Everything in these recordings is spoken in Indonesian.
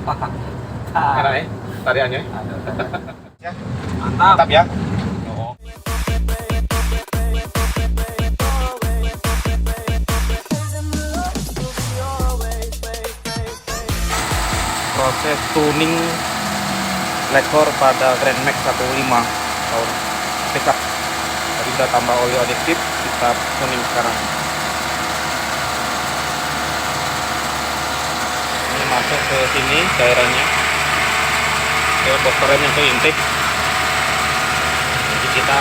Enak ya tariannya? Ya. Mantap. Mantap ya. Oh. Proses tuning lekor pada Grand Max 15 tahun pickup. Tadi udah tambah oli adiktif, kita tuning sekarang. Ini masuk ke sini cairannya, ke box yang ke intake. Nanti kita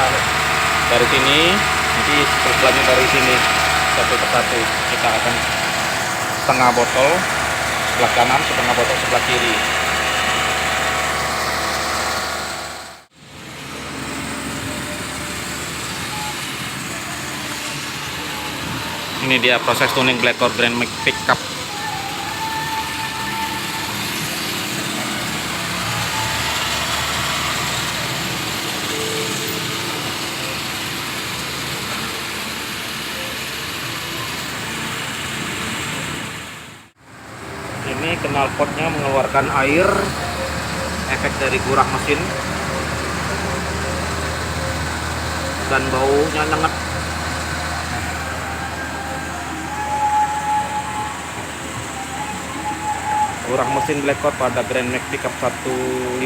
dari sini, nanti selanjutnya dari sini satu persatu kita akan setengah botol sebelah kanan, setengah botol sebelah kiri. Ini dia proses tuning Black Core Grand Max Pickup. Ini knalpotnya mengeluarkan air, efek dari gurak mesin, dan baunya nyengat. Gurak mesin Black Core pada Grand Max Pickup 15.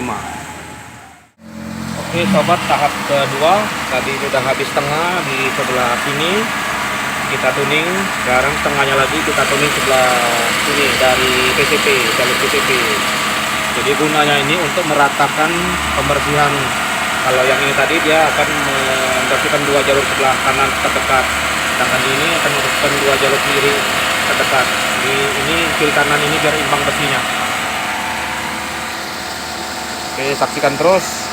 Oke sobat, tahap kedua tadi sudah habis setengah di sebelah sini, kita tuning. Sekarang setengahnya lagi kita tuning sebelah sini dari PCP, jalur PCP. Jadi gunanya ini untuk meratakan pembersihan. Kalau yang ini tadi dia akan membersihkan dua jalur sebelah kanan terdekat, sedangkan ini akan membersihkan dua jalur kiri terdekat. Ini kiri kanan ini biar imbang bersihnya. Oke, saksikan terus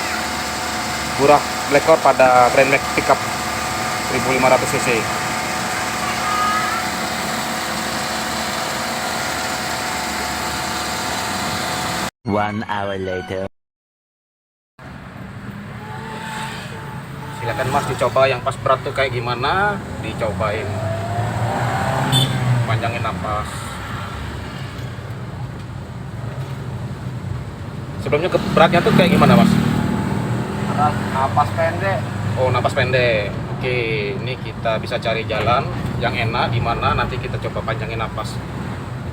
gurak Black Core pada Grand Max Pickup 1500 cc. One hour later. Silakan Mas dicoba yang pas berat tuh kayak gimana, dicobain. Panjangin napas. Sebelumnya beratnya tuh kayak gimana Mas? Berat, napas pendek. Oh, napas pendek. Oke, ini kita bisa cari jalan yang enak di mana, nanti kita coba panjangin napas.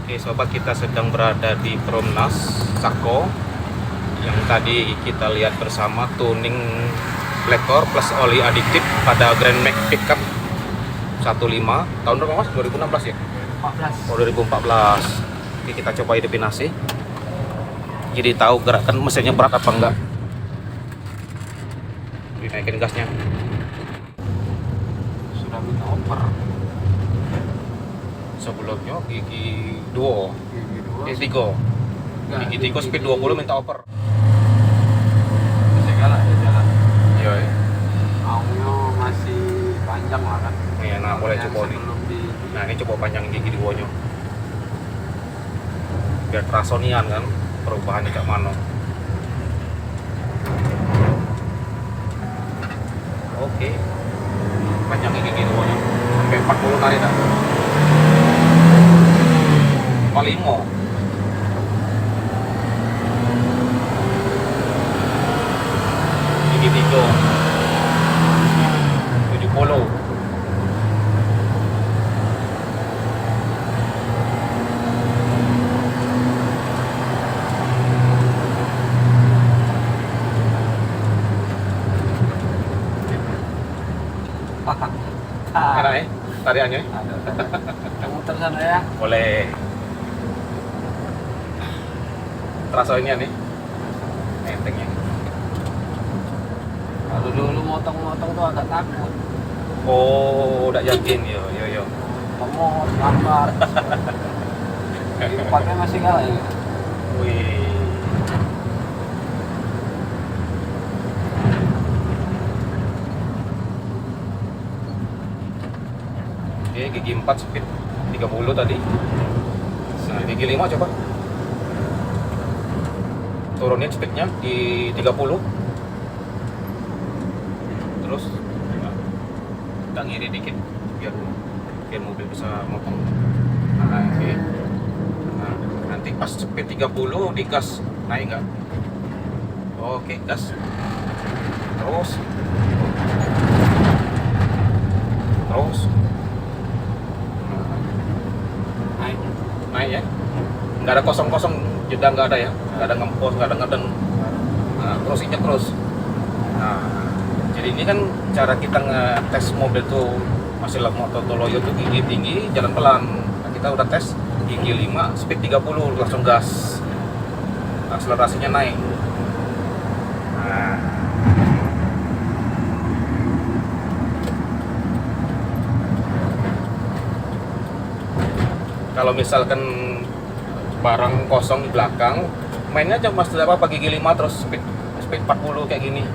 Oke sobat, kita sedang berada di Perumnas Sako yang tadi kita lihat bersama tuning Black Core plus oli adiktif pada Grand Max Pickup 15 tahun berapa Mas? 2016 ya? 14. Oh 2014. Oke, kita coba hidupin AC. Jadi tahu gerakan mesinnya berat apa enggak. Dinaikin gasnya. Sudah minta oper. Sebelumnya gigi 2, Gigi 3. Nah, Gigi 3 speed 20 minta oper. segala ya jalan. Iya ya. Aunya masih panjang lah kan. Iya, nah boleh Yang coba nih. sebelum di Nah ini coba panjangin gigi 2-nya. Biar kerasonian kan perubahannya kayak mana. Oke. Panjangin gigi 2-nya sampai 40 kali dah. 45. Gigi 3. 70. Enak ya tariannya? Kamu muter sana ya. Boleh. Terasa ini nih entengnya. Kalau dulu motong-motong tuh agak takut. Oh udah yakin yo yo yo. Kamu lambat. Pakai masih kalah ya. Wih. Oke, gigi 4 speed 30 tadi. Nah, gigi 5 coba. Turunin speednya di 30. Terus kita ngiri dikit biar mobil bisa motong. Nah, oke. Nah, nanti nanti pas speed 30 digas naik nggak? Oke, gas. Terus. Naik ya. Nggak ada kosong-kosong, jeda nggak ada ya. Nggak ada ngempos, nggak ada ngeden. Nah, terus injek terus. Nah, jadi ini kan cara kita ngetes mobil tuh masih motor Toloyo tuh gigi tinggi, jalan pelan. Nah, kita udah tes gigi 5, speed 30, langsung gas. Akselerasinya naik. Nah. Kalau misalkan barang kosong di belakang, mainnya cuma apa gigi 5 terus speed 40 kayak gini.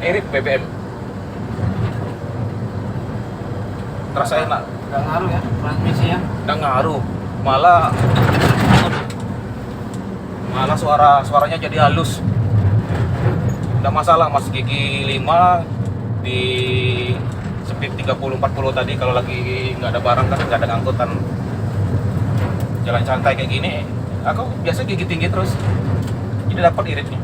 Irit BBM. Terasa enak. Nggak ngaruh ya transmisi ya? Nggak ngaruh. Malah suaranya jadi halus. Nggak masalah mas, gigi 5 di speed 30-40 tadi kalau lagi nggak ada barang kan, nggak ada angkutan, jalan santai kayak gini, aku biasa gigi tinggi terus, jadi dapat iritnya.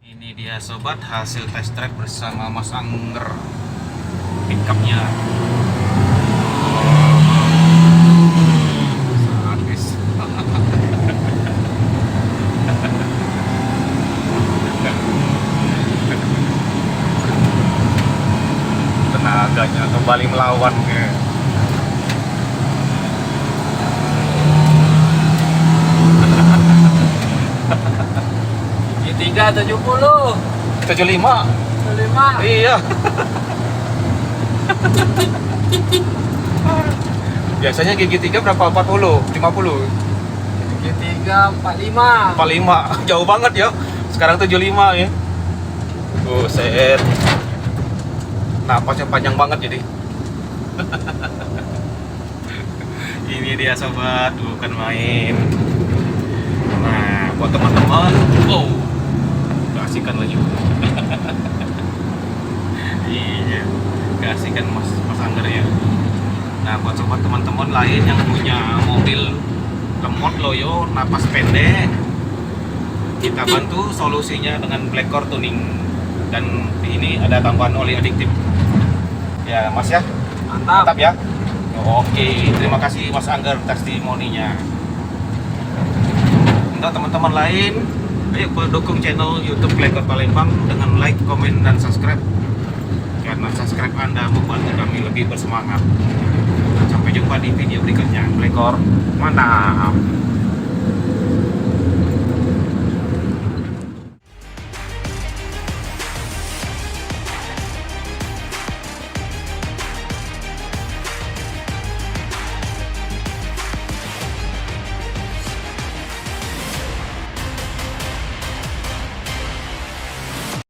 Ini dia sobat hasil test drive bersama Mas Angger, pickupnya. Sadis. Tenaganya kembali melawan ke. Gigi 3 70. 75. 75. Iya. Biasanya gigi 3 berapa? 40, 50. Gigi 3 45. 45. Jauh banget ya. Sekarang 75 ya. Buset. Napasnya panjang banget jadi. Ini dia sobat, bukan main. Nah, buat teman-teman, keasikan lagi. Iya, keasikan Mas Angger ya. Nah, buat sobat teman-teman lain yang punya mobil lemot loyo, napas pendek, kita bantu solusinya dengan Black Core Tuning. Dan ini ada tambahan oli adiktif. Ya, Mas ya. Mantap ya. Oke, terima kasih Mas Angger testimoninya. Untuk teman-teman lain, ayo dukung channel YouTube Black Core Palembang dengan like, komen, dan subscribe. Karena subscribe Anda membantu kami lebih bersemangat. Sampai jumpa di video berikutnya. Black Core, mantap.